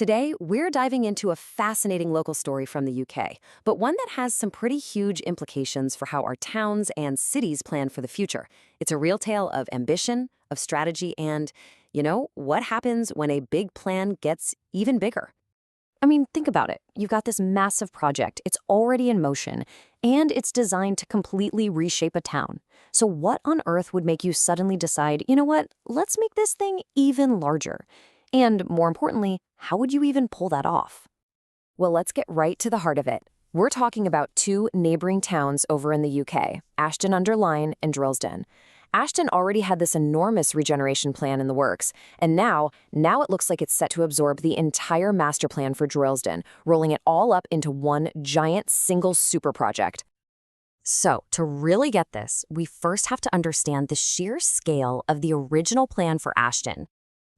Today, we're diving into a fascinating local story from the UK, but one that has some pretty huge implications for how our towns and cities plan for the future. It's a real tale of ambition, of strategy, and, what happens when a big plan gets even bigger. I mean, think about it. You've got this massive project, it's already in motion, and it's designed to completely reshape a town. So what on earth would make you suddenly decide, you know what, let's make this thing even larger? And more importantly, how would you even pull that off? Well, let's get right to the heart of it. We're talking about two neighboring towns over in the UK, Ashton-under-Lyne and Droylsden. Ashton already had this enormous regeneration plan in the works, and now it looks like it's set to absorb the entire master plan for Droylsden, rolling it all up into one giant single super project. So, to really get this, we first have to understand the sheer scale of the original plan for Ashton.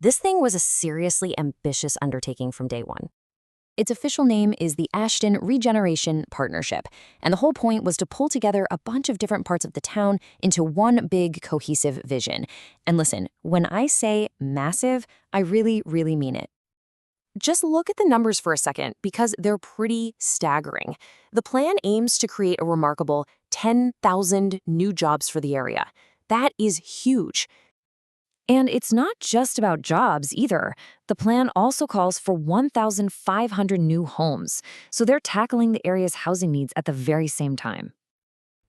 This thing was a seriously ambitious undertaking from day one. Its official name is the Ashton Regeneration Partnership, and the whole point was to pull together a bunch of different parts of the town into one big cohesive vision. And listen, when I say massive, I really, really mean it. Just look at the numbers for a second, because they're pretty staggering. The plan aims to create a remarkable 10,000 new jobs for the area. That is huge. And it's not just about jobs either. The plan also calls for 1,500 new homes, so they're tackling the area's housing needs at the very same time.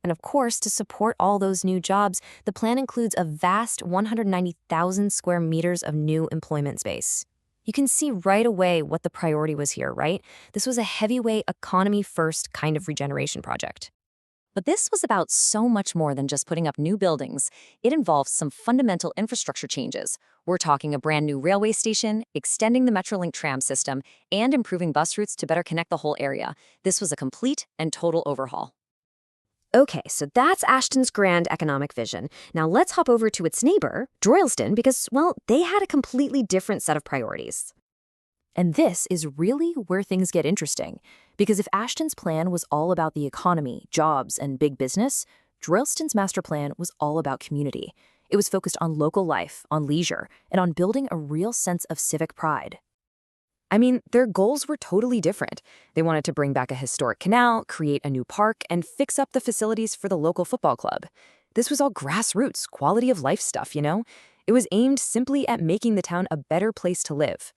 And of course, to support all those new jobs, the plan includes a vast 190,000 square meters of new employment space. You can see right away what the priority was here, right? This was a heavyweight, economy-first kind of regeneration project. But this was about so much more than just putting up new buildings. It involves some fundamental infrastructure changes. We're talking a brand new railway station, extending the Metrolink tram system, and improving bus routes to better connect the whole area. This was a complete and total overhaul. Okay, so that's Ashton's grand economic vision. Now let's hop over to its neighbor, Droylsden, because, well, they had a completely different set of priorities. And this is really where things get interesting, because if Ashton's plan was all about the economy, jobs, and big business, Droylsden's master plan was all about community. It was focused on local life, on leisure, and on building a real sense of civic pride. I mean, their goals were totally different. They wanted to bring back a historic canal, create a new park, and fix up the facilities for the local football club. This was all grassroots, quality of life stuff, It was aimed simply at making the town a better place to live.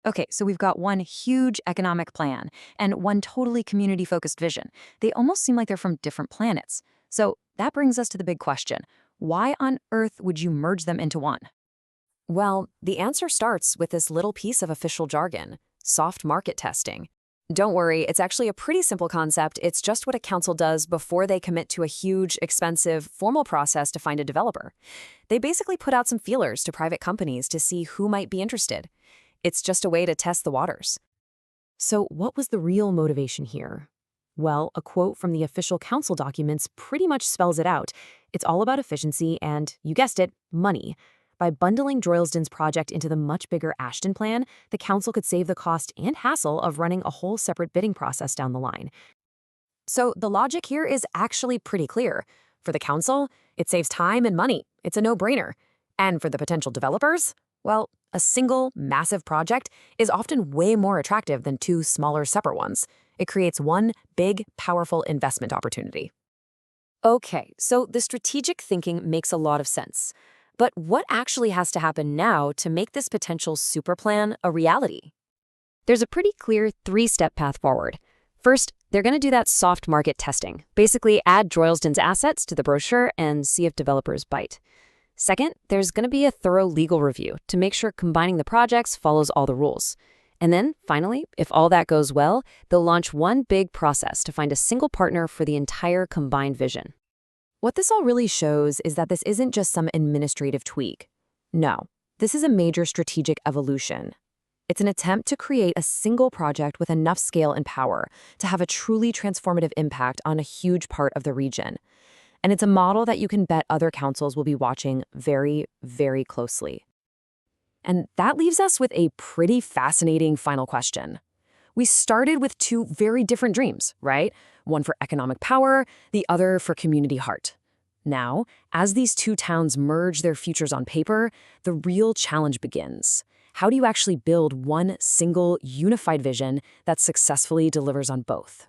Okay, so we've got one huge economic plan and one totally community-focused vision. They almost seem like they're from different planets. So that brings us to the big question. Why on earth would you merge them into one? Well, the answer starts with this little piece of official jargon, soft market testing. Don't worry, it's actually a pretty simple concept. It's just what a council does before they commit to a huge, expensive, formal process to find a developer. They basically put out some feelers to private companies to see who might be interested. It's just a way to test the waters. So what was the real motivation here? Well, a quote from the official council documents pretty much spells it out. It's all about efficiency and, you guessed it, money. By bundling Droylsden's project into the much bigger Ashton plan, the council could save the cost and hassle of running a whole separate bidding process down the line. So the logic here is actually pretty clear. For the council, it saves time and money. It's a no-brainer. And for the potential developers, well, a single, massive project is often way more attractive than two smaller, separate ones. It creates one big, powerful investment opportunity. Okay, so the strategic thinking makes a lot of sense. But what actually has to happen now to make this potential super plan a reality? There's a pretty clear three-step path forward. First, they're going to do that soft market testing. Basically, add Droylsden's assets to the brochure and see if developers bite. Second, there's going to be a thorough legal review to make sure combining the projects follows all the rules. And then, finally, if all that goes well, they'll launch one big process to find a single partner for the entire combined vision. What this all really shows is that this isn't just some administrative tweak. No, this is a major strategic evolution. It's an attempt to create a single project with enough scale and power to have a truly transformative impact on a huge part of the region. And it's a model that you can bet other councils will be watching very, very closely. And that leaves us with a pretty fascinating final question. We started with two very different dreams, right? One for economic power, the other for community heart. Now, as these two towns merge their futures on paper, the real challenge begins. How do you actually build one single unified vision that successfully delivers on both?